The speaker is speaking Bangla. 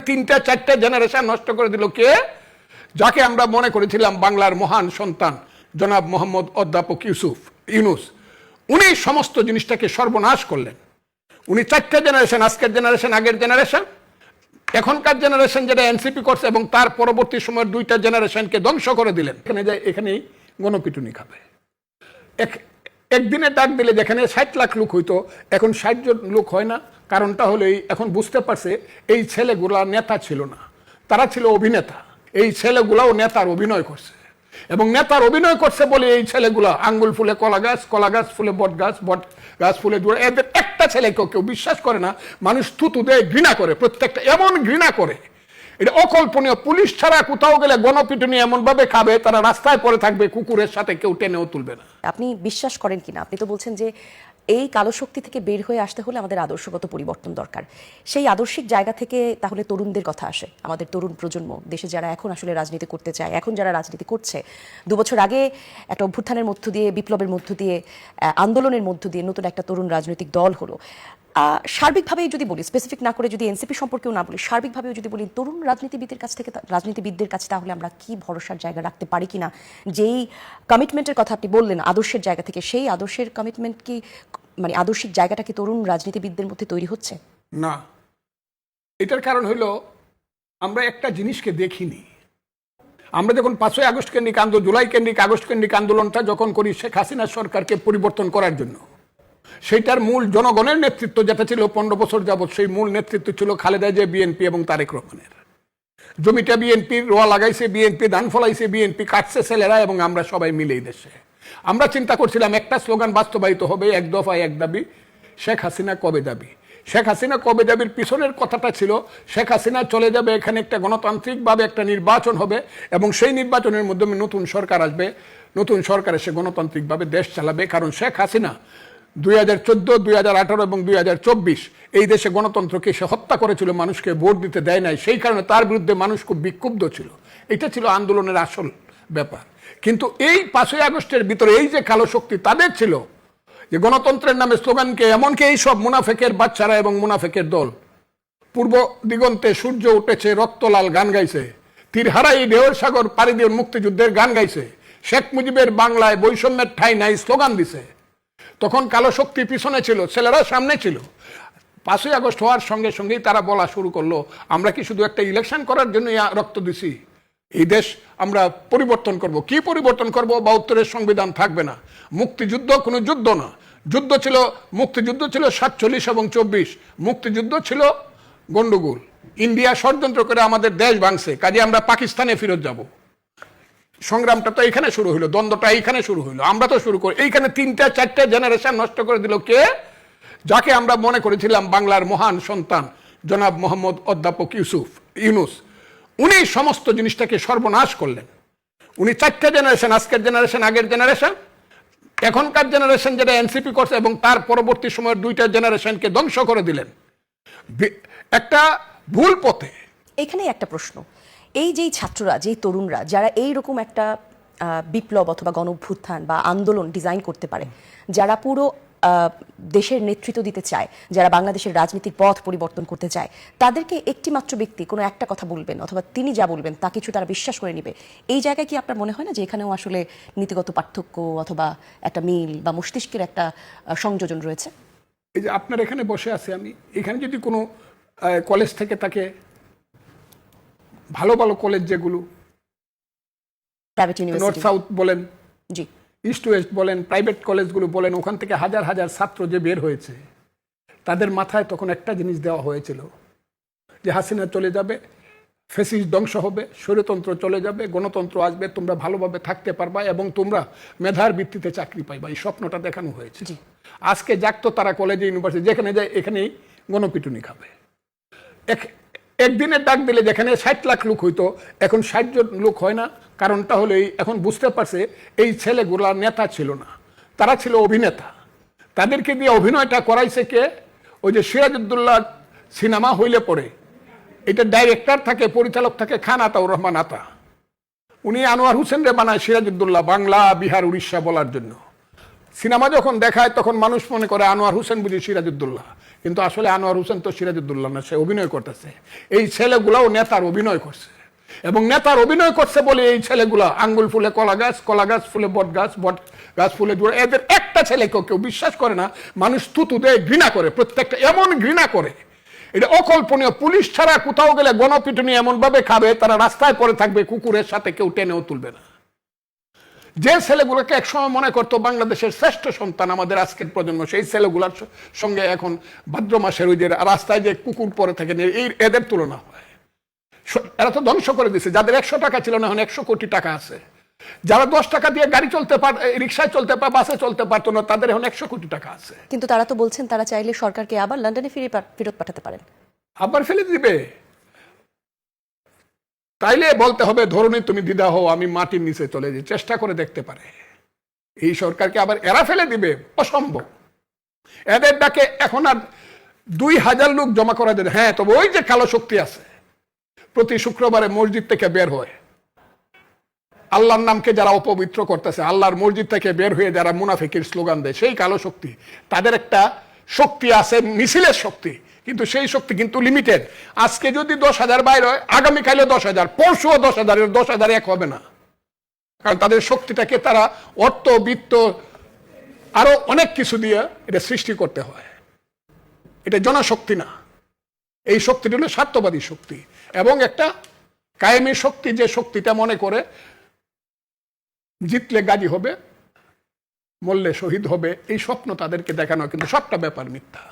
তিনটা চারটা জেনারেশন নষ্ট করে দিল কে? যাকে আমরা মনে করেছিলাম বাংলার মহান সন্তান জনাব মোহাম্মদ অধ্যাপক ইউনূস। উনি সমস্ত জিনিসটাকে সর্বনাশ করলেন। উনি চারটা জেনারেশন, আজকের জেনারেশন, আগের জেনারেশন, এখনকার জেনারেশন যেটা এনসিপি করছে এবং তার পরবর্তী সময়ের দুইটা জেনারেশনকে ধ্বংস করে দিলেন। এখানে যায়, এখানেই গণপিটুনি খাবে। একদিনে ডাক দিলে যেখানে 60 লাখ লোক হইতো এখন 60 জন লোক হয় না। কারণটা হলো এখন বুঝতে পারছে এই ছেলেগুলা নেতা ছিল না, তারা ছিল অভিনেতা। এই ছেলেগুলাও নেতার অভিনয় করছে এবং নেতার অভিনয় করছে বলে এই ছেলেগুলা আঙ্গুল ফুলে কলা গাছ ফুলে বট গাছ ফুলে জোড়া, এদের একটা ছেলেকেও কেউ বিশ্বাস করে না। মানুষ থুতু দেয়, ঘৃণা করে, প্রত্যেকটা এমন ঘৃণা করে, এটা অকল্পনীয়। পুলিশ ছাড়া কোথাও গেলে গণপিটুনি এমন ভাবে খাবে, তারা রাস্তায় পড়ে থাকবে, কুকুরের সাথে কেউ টেনেও তুলবে না। আপনি বিশ্বাস করেন কিনা, আপনি তো বলছেন যে এই কালো শক্তি থেকে বের হয়ে আসতে হলে আমাদের আদর্শগত পরিবর্তন দরকার। সেই আদর্শিক জায়গা থেকে তাহলে তরুণদের কথা আসে, আমাদের তরুণ প্রজন্ম, দেশে যারা এখন আসলে রাজনীতি করতে চায়, এখন যারা রাজনীতি করছে, 2 বছর আগে একটা অভ্যুত্থানের মধ্য দিয়ে, বিপ্লবের মধ্য দিয়ে, আন্দোলনের মধ্য দিয়ে নতুন একটা তরুণ রাজনৈতিক দল হলো। সার্বিকভাবেই যদি বলি, স্পেসিফিক না করে যদি এনসিপি সম্পর্কেও না বলি, সার্বিকভাবেও যদি বলি, তরুণ রাজনীতিবিদদের কাছে তাহলে আমরা কি ভরসার জায়গা রাখতে পারি কিনা? যেই কমিটমেন্টের কথা আপনি বললেন আদর্শের জায়গা থেকে, সেই আদর্শের কমিটমেন্ট কি, মানে আদর্শিক জায়গাটা কি তরুণ রাজনীতিবিদদের মধ্যে তৈরি হচ্ছে না? এটার কারণ হলো আমরা একটা জিনিসকে দেখিনি। আমরা যখন 5ই আগস্ট কেন্দ্রিক আন্দোলন, জুলাই কেন্দ্রিক, আগস্ট কেন্দ্রিক আন্দোলনটা যখন করি শেখ হাসিনা সরকারকে পরিবর্তন করার জন্য, সেইটার মূল জনগণের নেতৃত্ব যেটা ছিল 15 বছর যাবৎ, সেই মূল নেতৃত্ব ছিল খালেদা জিয়া, বিএনপি এবং তারেক রহমানের। জমিটা বিএনপির, রোয়া লাগাইছে বিএনপি, ধান ফলাইছে বিএনপি, কাটছে ছেলেরা এবং আমরা সবাই মিলে এই দেশে। আমরা চিন্তা করছিলাম একটা স্লোগান বাস্তবায়িত হবে, 1 দফা 1 দাবি, শেখ হাসিনা কবে দাবি। শেখ হাসিনা কবে দাবির পিছনের কথাটা ছিল শেখ হাসিনা চলে যাবে, এখানে একটা গণতান্ত্রিকভাবে একটা নির্বাচন হবে এবং সেই নির্বাচনের মাধ্যমে নতুন সরকার আসবে, নতুন সরকার এসে গণতান্ত্রিকভাবে দেশ চালাবে। কারণ শেখ হাসিনা 2014, 2018 এবং 2024 এই দেশে গণতন্ত্রকে সে হত্যা করেছিল, মানুষকে ভোট দিতে দেয় নাই। সেই কারণে তার বিরুদ্ধে মানুষ খুব বিক্ষুব্ধ ছিল। এটা ছিল আন্দোলনের আসল ব্যাপার। কিন্তু এই 5ই আগস্টের ভিতরে এই যে কালো শক্তি তাদের ছিল যে গণতন্ত্রের নামে স্লোগানকে, এমনকি এই সব মুনাফেকের বাচ্চারা এবং মুনাফেকের দল পূর্ব দিগন্তে সূর্য উঠেছে রক্তলাল গান গাইছে, তীর হারাই ঢেউয়ের সাগর পাড়ি দিয়ে মুক্তিযুদ্ধের গান গাইছে, শেখ মুজিবের বাংলায় বৈষম্যের ঠাঁই নাই স্লোগান দিছে। তখন কালো শক্তি পিছনে ছিল, ছেলেরা সামনে ছিল। 5ই আগস্ট হওয়ার সঙ্গে সঙ্গেই তারা বলা শুরু করলো, আমরা কি শুধু একটা ইলেকশন করার জন্য রক্ত দিছি? এই দেশ আমরা পরিবর্তন করব। কি পরিবর্তন করব? 72-এর সংবিধান থাকবে না। মুক্তিযুদ্ধ কোনো যুদ্ধ না, যুদ্ধ ছিল, মুক্তিযুদ্ধ ছিল 47 এবং 24, মুক্তিযুদ্ধ ছিল গন্ডগোল। ইন্ডিয়া ষড়যন্ত্র করে আমাদের দেশ ভাঙছে, কাজে আমরা পাকিস্তানে ফেরত যাব। সংগ্রামটা তো এইখানে শুরু হইলো, দ্বন্দ্বটা এইখানে শুরু হইলো, আমরা তো শুরু করি। এইখানে 3টা 4টা জেনারেশন নষ্ট করে দিল কে? যাকে আমরা মনে করেছিলাম বাংলার মহান সন্তান জনাব মোহাম্মদ অধ্যাপক ইউনূস। উনি সমস্ত জিনিসটাকে সর্বনাশ করলেন। উনি 4টা জেনারেশন, আজকের জেনারেশন, আগের জেনারেশন, এখনকার জেনারেশন যেটা এনসিপি করছে এবং তার পরবর্তী সময়ের দুইটা জেনারেশনকে ধ্বংস করে দিলেন একটা ভুল পথে। এখানে একটা প্রশ্ন, এই যেই ছাত্ররা, যেই তরুণরা যারা এইরকম একটা বিপ্লব অথবা গণঅভ্যুত্থান বা আন্দোলন ডিজাইন করতে পারে, যারা পুরো দেশের নেতৃত্ব দিতে চায়, যারা বাংলাদেশের রাজনীতির পথ পরিবর্তন করতে চায়, তাদেরকে একটি মাত্র ব্যক্তি কোনো একটা কথা বলবেন অথবা তিনি যা বলবেন তা কিছু তারা বিশ্বাস করে নেবে। এই জায়গায় কি আপনার মনে হয় না যে এখানেও আসলে নীতিগত পার্থক্য অথবা একটা মিল বা মস্তিষ্কের একটা সংযোজন রয়েছে? এই যে আপনার এখানে বসে আছে, আমি এখানে যদি কোনো কলেজ থেকে তাকে, ভালো ভালো কলেজ যেগুলো নর্থ সাউথ বলেন, জি, ইস্ট ওয়েস্ট বলেন, প্রাইভেট কলেজগুলো বলেন, ওখান থেকে হাজার হাজার ছাত্র যে বের হয়েছে, তাদের মাথায় তখন একটা জিনিস দেওয়া হয়েছিল যে হাসিনা চলে যাবে, ফ্যাসিস্ট ধ্বংস হবে, স্বৈরতন্ত্র চলে যাবে, গণতন্ত্র আসবে, তোমরা ভালোভাবে থাকতে পারবা এবং তোমরা মেধার ভিত্তিতে চাকরি পাইবা। এই স্বপ্নটা দেখানো হয়েছে। আজকে যাক তো তারা কলেজে, ইউনিভার্সিটি যেখানে যায় এখানেই গণপিটুনি খাবে। একদিনের ডাক দিলে যেখানে 60 লাখ লোক হইতো এখন 60 জন লোক হয় না। কারণটা হলো এখন বুঝতে পারছে এই ছেলেগুলা নেতা ছিল না, তারা ছিল অভিনেতা। তাদেরকে দিয়ে অভিনয়টা করাইছে কে? ওই যে সিরাজউদ্দৌলা সিনেমা হইলে পরে এটা ডাইরেক্টর থাকে, পরিচালক থাকে খান আতাউর রহমান আতা। উনি আনোয়ার হোসেন রে বানায় সিরাজউদ্দৌলা বাংলা, বিহার, উড়িষ্যা বলার জন্য। সিনেমা যখন দেখায় তখন মানুষ মনে করে আনোয়ার হোসেন বুঝি সিরাজউদ্দৌলা, কিন্তু আসলে আনোয়ার হোসেন তো সিরাজউদ্দৌলা না, সে অভিনয় করতেছে। এই ছেলেগুলাও নেতার অভিনয় করছে, এবং নেতার অভিনয় করছে বলে এই ছেলেগুলা আঙ্গুল ফুলে কলা গাছ, কলা গাছ ফুলে বট গাছ, বট গাছ ফুলে জোড়া, এদের একটা ছেলেকেও কেউ বিশ্বাস করে না। মানুষ থুতু দেয়, ঘৃণা করে, প্রত্যেকটা এমন ঘৃণা করে, এটা অকল্পনীয়। পুলিশ ছাড়া কোথাও গেলে গণপিটুনি এমন ভাবে খাবে, তারা রাস্তায় পড়ে থাকবে, কুকুরের সাথে কেউ টেনেও তুলবে না। যে ছেলেগুলোকে একসময় মনে করতো বাংলাদেশের শ্রেষ্ঠ সন্তান আমাদের আজকের প্রজন্ম, সেই ছেলেগুলোর সঙ্গে এখন ভাদ্র মাসের ওই যে রাস্তায় যে কুকুর পরে থাকেন, এই এদের তুলনা হয়। এরা তো ধ্বংস করে দিচ্ছে। যাদের 100 টাকা ছিল না, এখন 100 কোটি টাকা আছে। যারা 10 টাকা দিয়ে গাড়ি চলতে রিক্সায় চলতে বাসে চলতে পারতো না, তাদের এখন 100 কোটি টাকা আছে। কিন্তু তারা তো বলছেন তারা চাইলে সরকারকে আবার লন্ডনে ফেরত পাঠাতে পারেন। আবার ফেলে দিবে? তাইলে বলতে হবে ধরুন তুমি দিদা হও, আমি মাটির নিচে চলে যাই, চেষ্টা করে দেখতে পারে। এই সরকারকে আবার এরা ফেলে দিবে? অসম্ভব। এদের ডাকে এখন আর 2000 লোক জমা করা দেবে। হ্যাঁ, তবে ওই যে কালো শক্তি আছে, প্রতি শুক্রবারে মসজিদ থেকে বের হয়, আল্লাহর নামকে যারা অপবিত্র করতেছে, আল্লাহর মসজিদ থেকে বের হয়ে যারা মুনাফিকের স্লোগান দেয়, সেই কালো শক্তি, তাদের একটা শক্তি আছে, মিছিলের শক্তি, কিন্তু সেই শক্তি কিন্তু লিমিটেড। আজকে যদি 10,000 বাইর হয়, আগামীকালে 10,000, পরশুও 10,000, 10,000 এক হবে না। কারণ তাদের শক্তিটাকে তারা অর্থ, বিত্ত, আরো অনেক কিছু দিয়ে এটা সৃষ্টি করতে হয়। এটা জনশক্তি না, এই শক্তিটা হলো স্বার্থবাদী শক্তি, এবং একটা কায়েমী শক্তি, যে শক্তিটা মনে করে জিতলে গাজী হবে, মরলে শহীদ হবে। এই স্বপ্ন তাদেরকে দেখানো, কিন্তু সবটা ব্যাপার মিথ্যা।